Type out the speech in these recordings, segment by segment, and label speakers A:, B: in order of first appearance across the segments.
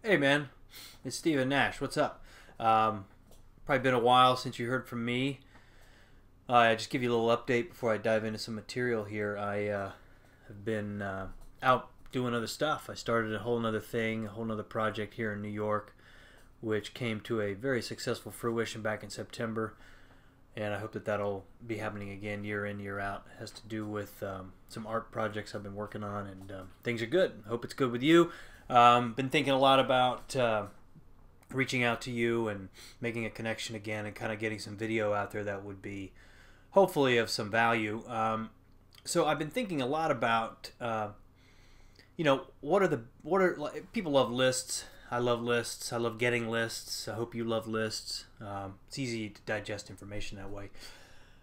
A: Hey man, it's Steven Nash. What's up? Probably been a while since you heard from me. I just give you a little update before I dive into some material here. I have been out doing other stuff. I started a whole nother thing, a whole nother project here in New York, which came to a very successful fruition back in September. And I hope that that'll be happening again year in, year out. It has to do with some art projects I've been working on, and things are good. Hope it's good with you. Been thinking a lot about reaching out to you and making a connection again and kind of getting some video out there that would be hopefully of some value. So I've been thinking a lot about, people love lists. I love lists. I love getting lists. I hope you love lists. It's easy to digest information that way.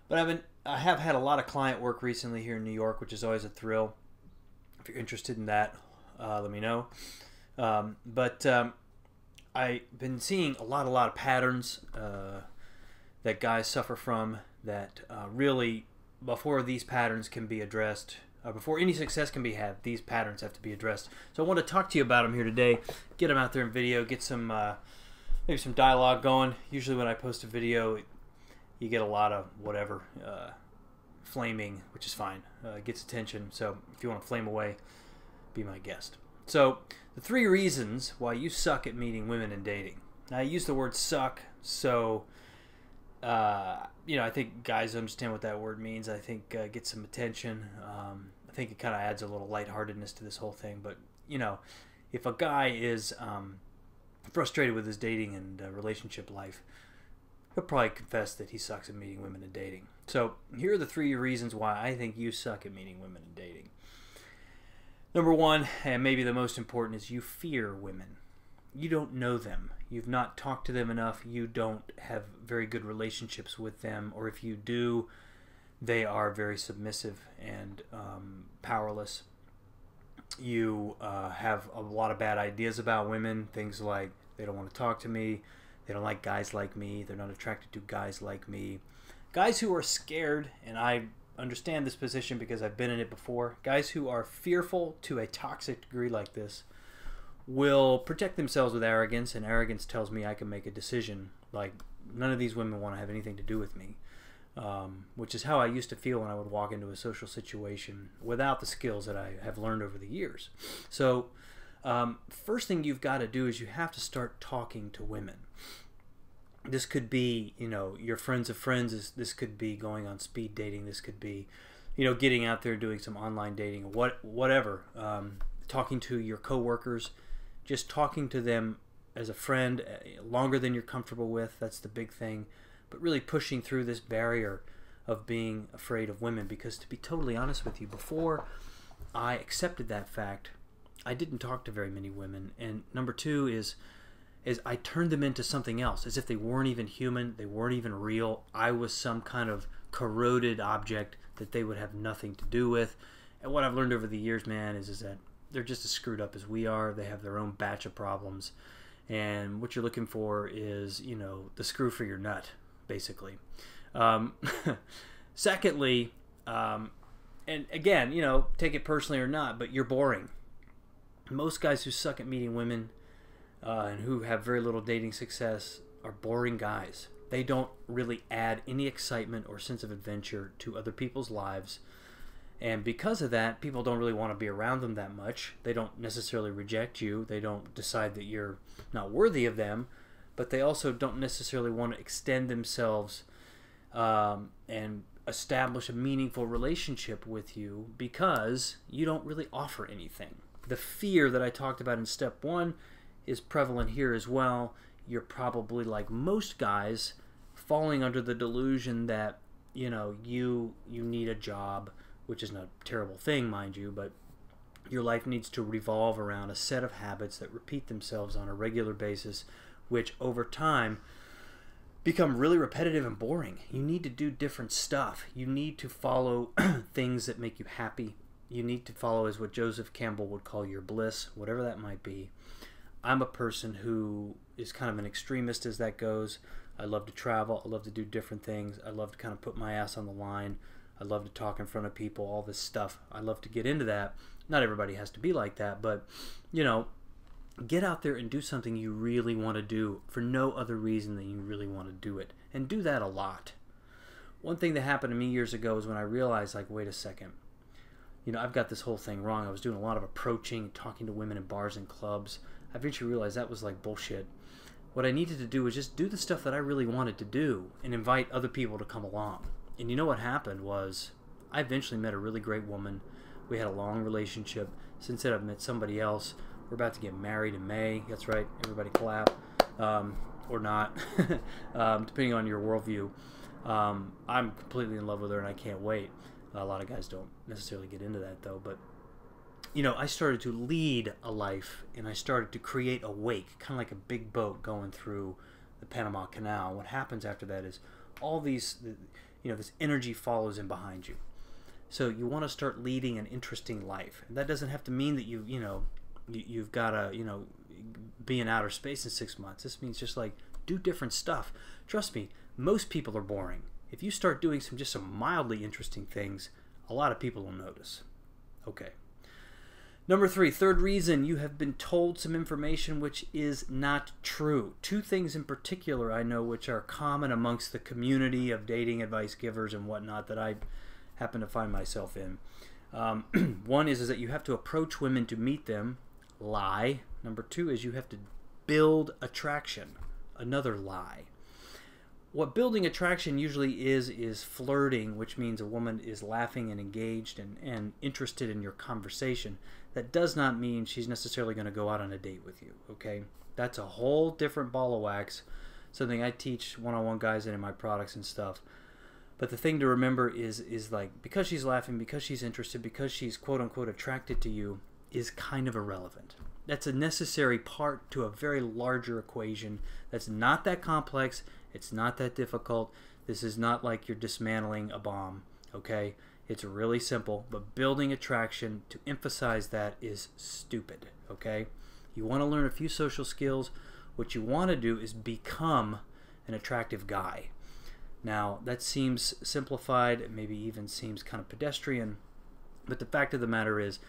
A: But I have had a lot of client work recently here in New York, which is always a thrill. If you're interested in that, let me know. I've been seeing a lot of patterns that guys suffer from that really, before these patterns can be addressed, before any success can be had, these patterns have to be addressed. So I want to talk to you about them here today, get them out there in video, get some maybe some dialogue going. Usually when I post a video, you get a lot of whatever, flaming, which is fine. It gets attention, so if you want to flame away, be my guest. So the 3 reasons why you suck at meeting women and dating. Now I use the word suck, so I think guys understand what that word means. I think get some attention. I think it kind of adds a little lightheartedness to this whole thing. But if a guy is frustrated with his dating and relationship life, he'll probably confess that he sucks at meeting women and dating. So here are the 3 reasons why I think you suck at meeting women and dating. Number 1, and maybe the most important, is you fear women. You don't know them. You've not talked to them enough. You don't have very good relationships with them, or if you do, they are very submissive and powerless. You have a lot of bad ideas about women, things like they don't want to talk to me, they don't like guys like me, they're not attracted to guys like me. Guys who are scared, and I understand this position because I've been in it before, guys who are fearful to a toxic degree like this will protect themselves with arrogance, and arrogance tells me I can make a decision like none of these women want to have anything to do with me, which is how I used to feel when I would walk into a social situation without the skills that I have learned over the years. So first thing you've got to do is you have to start talking to women. This could be, your friends of friends. This could be going on speed dating. This could be, getting out there doing some online dating, whatever. Talking to your coworkers, just talking to them as a friend longer than you're comfortable with. That's the big thing. But really pushing through this barrier of being afraid of women, because to be totally honest with you, before I accepted that fact, I didn't talk to very many women. And number 2 is I turned them into something else, as if they weren't even human, they weren't even real. I was some kind of corroded object that they would have nothing to do with. And what I've learned over the years, man, is that they're just as screwed up as we are. They have their own batch of problems. And what you're looking for is, the screw for your nut, basically. Secondly, and again, take it personally or not, but you're boring. Most guys who suck at meeting women and who have very little dating success are boring guys. They don't really add any excitement or sense of adventure to other people's lives. And because of that, people don't really want to be around them that much. They don't necessarily reject you. They don't decide that you're not worthy of them. But they also don't necessarily want to extend themselves and establish a meaningful relationship with you because you don't really offer anything. The fear that I talked about in step 1 is prevalent here as well. You're probably, like most guys, falling under the delusion that you need a job, which is not a terrible thing, mind you, but your life needs to revolve around a set of habits that repeat themselves on a regular basis, which over time become really repetitive and boring. You need to do different stuff. You need to follow things that make you happy. You need to follow, as what Joseph Campbell would call, your bliss, whatever that might be. I'm a person who is kind of an extremist as that goes. I love to travel. I love to do different things. I love to kind of put my ass on the line. I love to talk in front of people, all this stuff. I love to get into that. Not everybody has to be like that, but, Get out there and do something you really want to do for no other reason than you really want to do it. And do that a lot. One thing that happened to me years ago is when I realized, like, wait a second. You know, I've got this whole thing wrong. I was doing a lot of approaching, talking to women in bars and clubs. I eventually realized that was like bullshit. What I needed to do was just do the stuff that I really wanted to do and invite other people to come along. And you know what happened was I eventually met a really great woman. We had a long relationship. Since then, I've met somebody else. We're about to get married in May. That's right. Everybody clap. Or not, depending on your worldview. I'm completely in love with her, and I can't wait. A lot of guys don't necessarily get into that, though. But, you know, I started to lead a life, and I started to create a wake, kind of like a big boat going through the Panama Canal. What happens after that is all these, you know, this energy follows in behind you. So you want to start leading an interesting life. And that doesn't have to mean that you've got to, you know, be in outer space in 6 months. This means just like do different stuff. Trust me, most people are boring. If you start doing some mildly interesting things, a lot of people will notice. Okay. Number 3, third reason, you have been told some information which is not true. 2 things in particular I know which are common amongst the community of dating advice givers and whatnot that I happen to find myself in. One is that you have to approach women to meet them. Lie. Number 2 is you have to build attraction. Another lie. What building attraction usually is flirting, which means a woman is laughing and engaged and interested in your conversation. That does not mean she's necessarily going to go out on a date with you, okay? That's a whole different ball of wax, something I teach one-on-one guys in my products and stuff. But the thing to remember is like, because she's laughing, because she's interested, because she's quote-unquote attracted to you, is kind of irrelevant. That's a necessary part to a very larger equation that's not that complex. It's not that difficult. This is not like you're dismantling a bomb, okay? It's really simple, but building attraction, to emphasize that, is stupid, okay? You want to learn a few social skills. What you want to do is become an attractive guy. Now, that seems simplified, maybe even seems kind of pedestrian, but the fact of the matter is,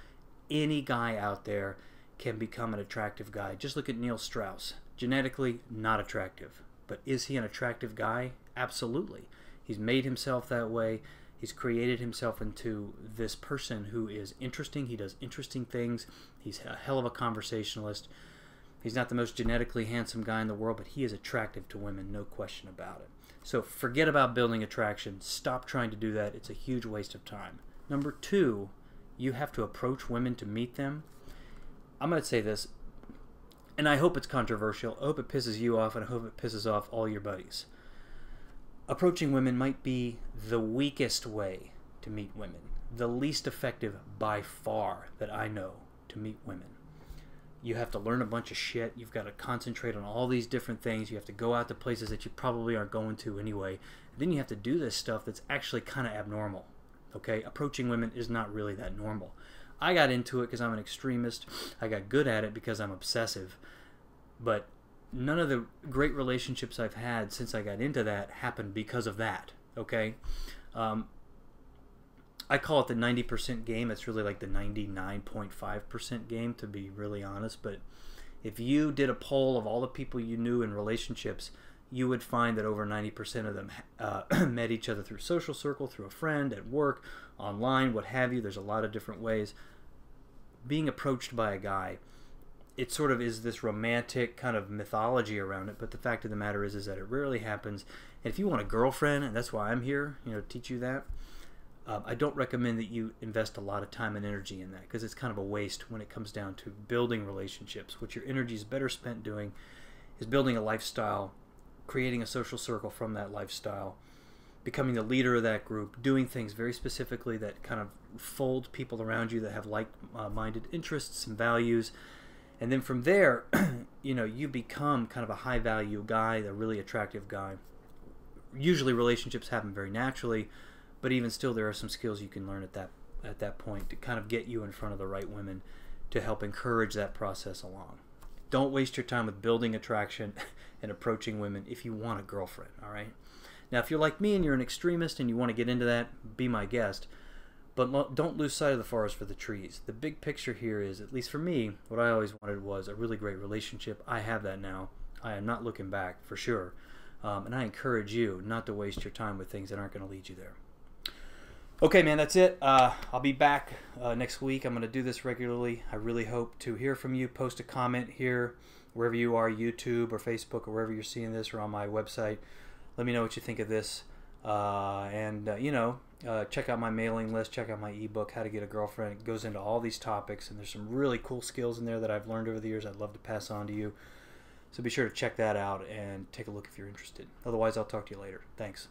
A: any guy out there can become an attractive guy. Just look at Neil Strauss. Genetically, not attractive. But is he an attractive guy? Absolutely. He's made himself that way. He's created himself into this person who is interesting. He does interesting things. He's a hell of a conversationalist. He's not the most genetically handsome guy in the world, but he is attractive to women, no question about it. So forget about building attraction. Stop trying to do that. It's a huge waste of time. Number 2, you have to approach women to meet them. I'm going to say this, and I hope it's controversial. I hope it pisses you off, and I hope it pisses off all your buddies. Approaching women might be the weakest way to meet women, the least effective by far that I know to meet women. You have to learn a bunch of shit. You've got to concentrate on all these different things. You have to go out to places that you probably aren't going to anyway. Then you have to do this stuff that's actually kind of abnormal. Okay? Approaching women is not really that normal. I got into it because I'm an extremist. I got good at it because I'm obsessive. But none of the great relationships I've had since I got into that happened because of that. Okay? I call it the 90% game. It's really like the 99.5% game, to be really honest. But if you did a poll of all the people you knew in relationships, you would find that over 90% of them met each other through social circle, through a friend, at work, online, what have you. There's a lot of different ways. Being approached by a guy, it sort of is this romantic kind of mythology around it, but the fact of the matter is that it rarely happens. And if you want a girlfriend, and that's why I'm here, to teach you that, I don't recommend that you invest a lot of time and energy in that, because it's kind of a waste when it comes down to building relationships. What your energy is better spent doing is building a lifestyle, creating a social circle from that lifestyle, becoming the leader of that group, doing things very specifically that kind of fold people around you that have like-minded interests and values. And then from there, you become kind of a high-value guy, a really attractive guy. Usually relationships happen very naturally, but even still, there are some skills you can learn at that point to kind of get you in front of the right women to help encourage that process along. Don't waste your time with building attraction and approaching women if you want a girlfriend, all right? Now, if you're like me and you're an extremist and you want to get into that, be my guest. But don't lose sight of the forest for the trees. The big picture here is, at least for me, what I always wanted was a really great relationship. I have that now. I am not looking back, for sure. And I encourage you not to waste your time with things that aren't going to lead you there. Okay, man, that's it. I'll be back next week. I'm going to do this regularly. I really hope to hear from you. Post a comment here, wherever you are, YouTube or Facebook or wherever you're seeing this, or on my website. Let me know what you think of this. Check out my mailing list. Check out my ebook, How to Get a Girlfriend. It goes into all these topics, and there's some really cool skills in there that I've learned over the years I'd love to pass on to you. So be sure to check that out and take a look if you're interested. Otherwise, I'll talk to you later. Thanks.